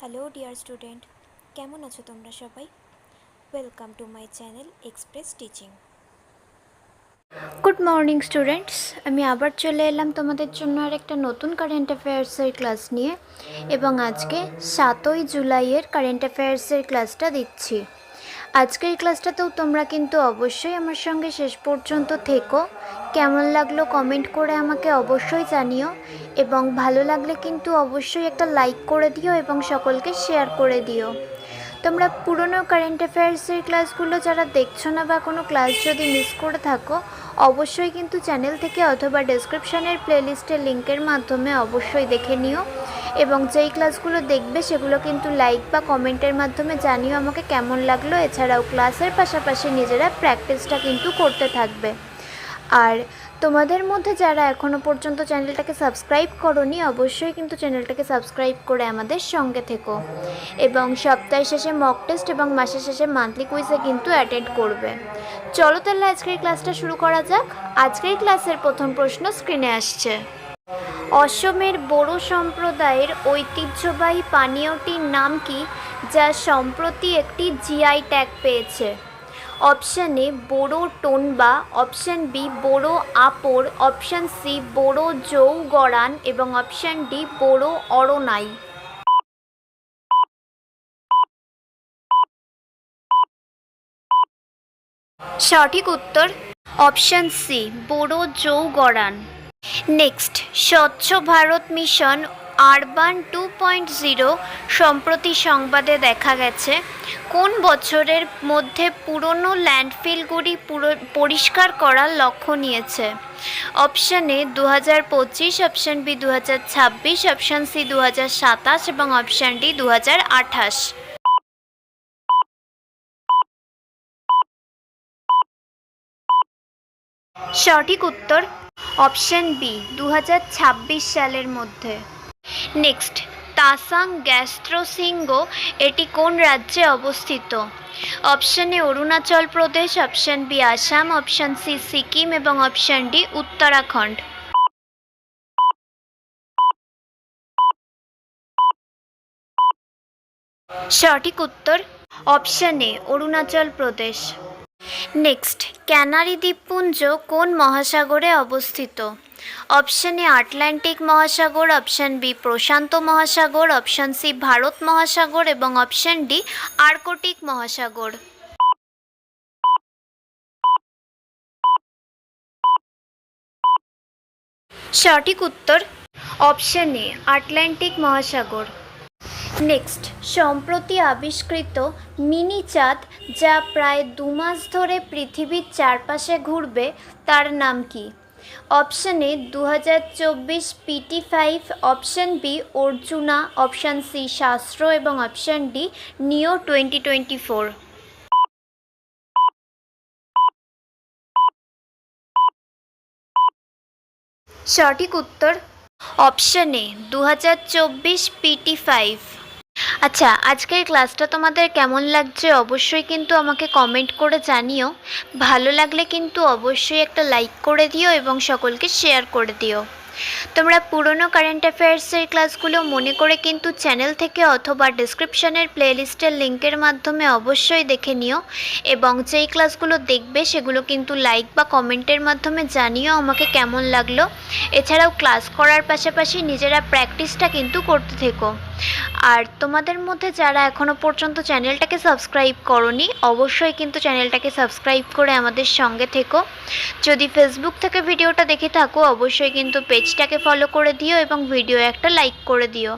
Hello dear student, কেমন আছো তোমরা সবাই? Welcome to my channel express teaching. Good morning students, আমি আবার চলে এলাম তোমাদের জন্য আর একটা নতুন কারেন্ট অ্যাফেয়ার্সের ক্লাস নিয়ে, এবং আজকে 7ই জুলাইয়ের কারেন্ট অ্যাফেয়ার্সের ক্লাসটা দিচ্ছি। আজকের ক্লাসটাতেও তোমরা কিন্তু অবশ্যই আমার সঙ্গে শেষ পর্যন্ত থেকো। কেমন লাগলো কমেন্ট করে আমাকে অবশ্যই জানিও, এবং ভালো লাগলে কিন্তু অবশ্যই একটা লাইক করে দিও এবং সকলকে শেয়ার করে দিও। তোমরা পুরনো কারেন্ট অ্যাফেয়ার্সের ক্লাসগুলো যারা দেখছো না বা কোনো ক্লাস যদি মিস করে থাকো, অবশ্যই কিন্তু চ্যানেল থেকে অথবা ডেসক্রিপশানের প্লেলিস্টের লিঙ্কের মাধ্যমে অবশ্যই দেখে নিও, এবং যেই ক্লাসগুলো দেখবে সেগুলো কিন্তু লাইক বা কমেন্টের মাধ্যমে জানিও আমাকে কেমন লাগলো। এছাড়াও ক্লাসের পাশাপাশি নিজেরা প্র্যাকটিসটা কিন্তু করতে থাকবে। আর তোমাদের মধ্যে যারা এখনও পর্যন্ত চ্যানেলটাকে সাবস্ক্রাইব করোনি, অবশ্যই কিন্তু চ্যানেলটাকে সাবস্ক্রাইব করে আমাদের সঙ্গে থেকো, এবং সপ্তাহের শেষে মক টেস্ট এবং মাসের শেষে মান্থলি কুইজে কিন্তু অ্যাটেন্ড করবে। চলো তাহলে আজকের ক্লাসটা শুরু করা যাক। আজকের ক্লাসের প্রথম প্রশ্ন স্ক্রিনে আসছে। অসমের বোরো সম্প্রদায়ের ঐতিহ্যবাহী পানীয়টির নাম কি, যা সম্প্রতি একটি জিআই ট্যাগ পেয়েছে? অপশান এ বোরো টোনবা, অপশান বি বোরো আপর, অপশান সি বোরো জৌগড়ান এবং অপশান ডি বোরো অরনাই। সঠিক উত্তর অপশান সি বোরো জৌগড়ান। নেক্সট, স্বচ্ছ ভারত মিশন আরবান 2.0 সম্প্রতি সংবাদে দেখা গেছে কোন বছরের মধ্যে পুরনো ল্যান্ডফিলগুলি পরিষ্কার করার লক্ষ্য নিয়েছে? Option A 2025, option B 2026, option C 2027 এবং অপশান ডি 2028। সঠিক উত্তর অপশান বি 2026 সালের মধ্যে। নেক্সট, তাসাং গ্যাস্ট্রোসিঙ্গ এটি কোন রাজ্যে অবস্থিত? Option A Arunachal Pradesh, option B Assam, option C Sikkim এবং অপশান ডি উত্তরাখণ্ড। সঠিক উত্তর option A Arunachal Pradesh. Next, Canary দ্বীপপুঞ্জ কোন মহাসাগরে অবস্থিত? অপশান এ আটলান্টিক মহাসাগর, অপশান বি প্রশান্ত মহাসাগর, অপশান সি ভারত মহাসাগর এবং অপশান ডি আর্কটিক মহাসাগর। সঠিক উত্তর অপশান এ আটলান্টিক মহাসাগর। নেক্সট, সম্প্রতি আবিষ্কৃত মিনি চাঁদ যা প্রায় 2 মাস ধরে পৃথিবীর চারপাশে ঘুরবে তার নাম কি? Option A 2024 PT5, option B Arjuna, option C Shastra এবং অপশান ডি নিও 2024। সঠিক উত্তর অপশান এ 2024 PT5। আচ্ছা, আজকের ক্লাসটা তোমাদের কেমন লাগছে অবশ্যই কিন্তু আমাকে কমেন্ট করে জানিও। ভালো লাগলে কিন্তু অবশ্যই একটা লাইক করে দিও এবং সকলকে শেয়ার করে দিও। তোমরা পুরনো কারেন্ট অ্যাফেয়ার্সের ক্লাসগুলো মনে করে কিন্তু চ্যানেল থেকে অথবা ডেসক্রিপশানের প্লেলিস্টের লিঙ্কের মাধ্যমে অবশ্যই দেখে নিও, এবং যেই ক্লাসগুলো দেখবে সেগুলো কিন্তু লাইক বা কমেন্টের মাধ্যমে জানিও আমাকে কেমন লাগলো। এছাড়াও ক্লাস করার পাশাপাশি নিজেরা প্র্যাকটিসটা কিন্তু করতে থেকো। আর তোমাদের মধ্যে যারা এখনও পর্যন্ত চ্যানেলটাকে সাবস্ক্রাইব করোনি, অবশ্যই কিন্তু চ্যানেলটাকে সাবস্ক্রাইব করে আমাদের সঙ্গে থেকো। যদি ফেসবুক থেকে ভিডিওটা দেখে থাকো, অবশ্যই কিন্তু পেজটাকে ফলো করে দিও এবং ভিডিও একটা লাইক করে দিও।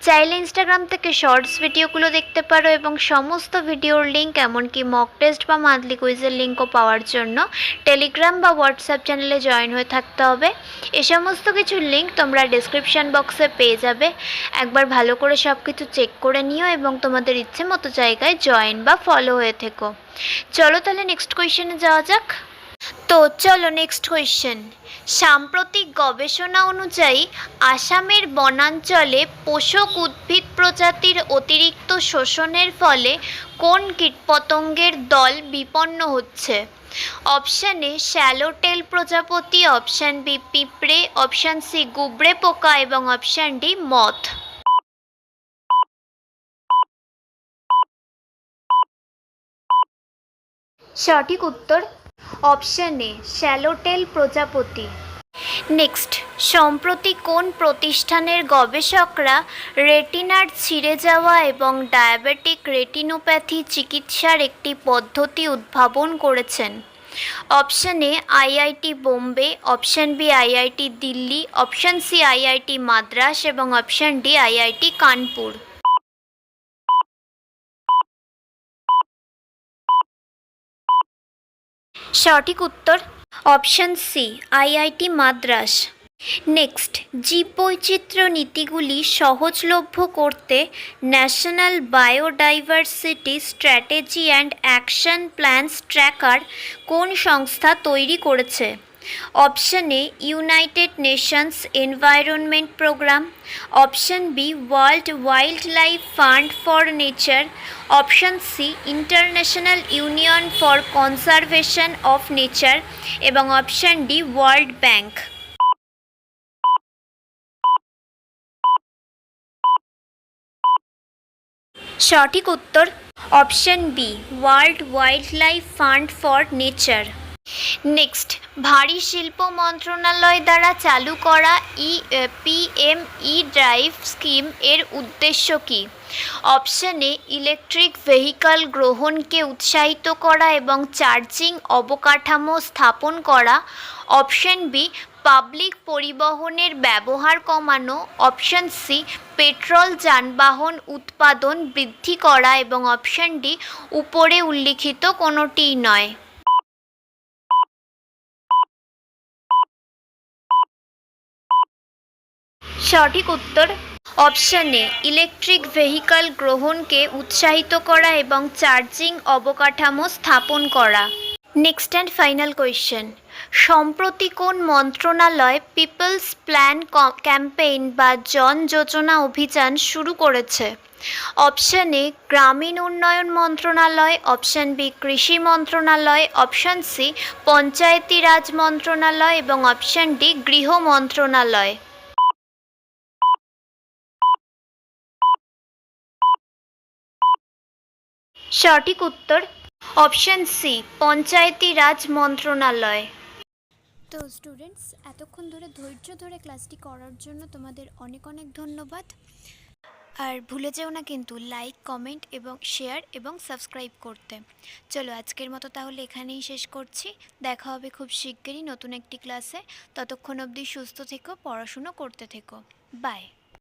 চাইলে ইনস্টাগ্রাম থেকে শর্টস ভিডিওগুলো দেখতে পারো, এবং সমস্ত ভিডিওর লিঙ্ক এমনকি মক টেস্ট বা মান্থলি কুইজের লিঙ্কও পাওয়ার জন্য টেলিগ্রাম বা হোয়াটসঅ্যাপ চ্যানেলে জয়েন হয়ে থাকতে হবে। এ সমস্ত কিছুর লিঙ্ক তোমরা ডেসক্রিপশান বক্সে পেয়ে যাবে। একবার ভালো করে সব কিছু চেক করে নিও এবং তোমাদের ইচ্ছে মতো জায়গায় জয়েন বা ফলো হয়ে থেকো। চলো তাহলে নেক্সট কোয়েশ্চেনে যাওয়া যাক। তো চলো নেক্সট কোয়েশ্চেন। সাম্প্রতিক গবেষণা অনুযায়ী আসামের বনাঞ্চলে পোষক উদ্ভিদ প্রজাতির অতিরিক্ত শোষণের ফলে কোন কীটপতঙ্গের দল বিপন্ন হচ্ছে? অপশান এ শ্যালোটেল প্রজাপতি, অপশান বি পিঁপড়ে, অপশান সি গুবরে পোকা এবং অপশান ডি মথ। সঠিক উত্তর অপশন এ শ্যালোটেল প্রজাপতি। নেক্সট, সম্প্রতি কোন প্রতিষ্ঠানের গবেষকরা রেটিনার ছিঁড়ে যাওয়া এবং ডায়াবেটিক রেটিনোপ্যাথি চিকিৎসার একটি পদ্ধতি উদ্ভাবন করেছেন? Option A IIT Bombay, option B IIT Delhi, option C IIT Madras এবং অপশন ডি আইআইটি কানপুর। সঠিক উত্তর option C IIT Madras. Next, জীববৈচিত্র্য নীতিগুলি সহজলভ্য করতে national biodiversity strategy and action plans tracker কোন সংস্থা তৈরি করেছে? Option A United Nations environment programme, option B world wild life fund for nature, option C international union for conservation of nature এবং option D world bank. সঠিক উত্তর option B world wild life fund for nature. Next, ভারী শিল্প মন্ত্রণালয় দ্বারা চালু করা PME drive scheme এর উদ্দেশ্য কী? অপশন এ ইলেকট্রিক ভেহিকল গ্রহণকে উৎসাহিত করা এবং চার্জিং অবকাঠামো স্থাপন করা, অপশন বি পাবলিক পরিবহনের ব্যবহার কমানো, অপশন সি পেট্রোল যানবাহন উৎপাদন বৃদ্ধি করা এবং অপশন ডি উপরে উল্লিখিত কোনোটিই নয়। সঠিক উত্তর অপশন এ ইলেকট্রিক ভেহিকল গ্রহণকে উৎসাহিত করা এবং চার্জিং অবকাঠামো স্থাপন করা। নেক্সট অ্যান্ড ফাইনাল কোয়েশ্চেন, সম্প্রতি কোন মন্ত্রণালয় পিপলস প্ল্যান ক্যাম্পেইন বা জন যোজনা অভিযান শুরু করেছে? অপশন এ গ্রামীণ উন্নয়ন মন্ত্রণালয়, অপশন বি কৃষি মন্ত্রণালয়, অপশন সি পঞ্চায়েতি রাজ মন্ত্রণালয় এবং অপশন ডি গৃহ মন্ত্রণালয়। সঠিক উত্তর অপশন সি পঞ্চায়েতি রাজ মন্ত্রণালয়। তো স্টুডেন্টস, এতক্ষণ ধরে ধৈর্য ধরে ক্লাসটি করার জন্য তোমাদের অনেক অনেক ধন্যবাদ। আর ভুলে যেও না কিন্তু লাইক, কমেন্ট এবং শেয়ার এবং সাবস্ক্রাইব করতে। চলো আজকের মতো তাহলে এখানেই শেষ করছি। দেখা হবে খুব শিগগিরই নতুন একটি ক্লাসে। ততক্ষণ অবধি সুস্থ থেকো, পড়াশুনো করতে থেকো। বাই।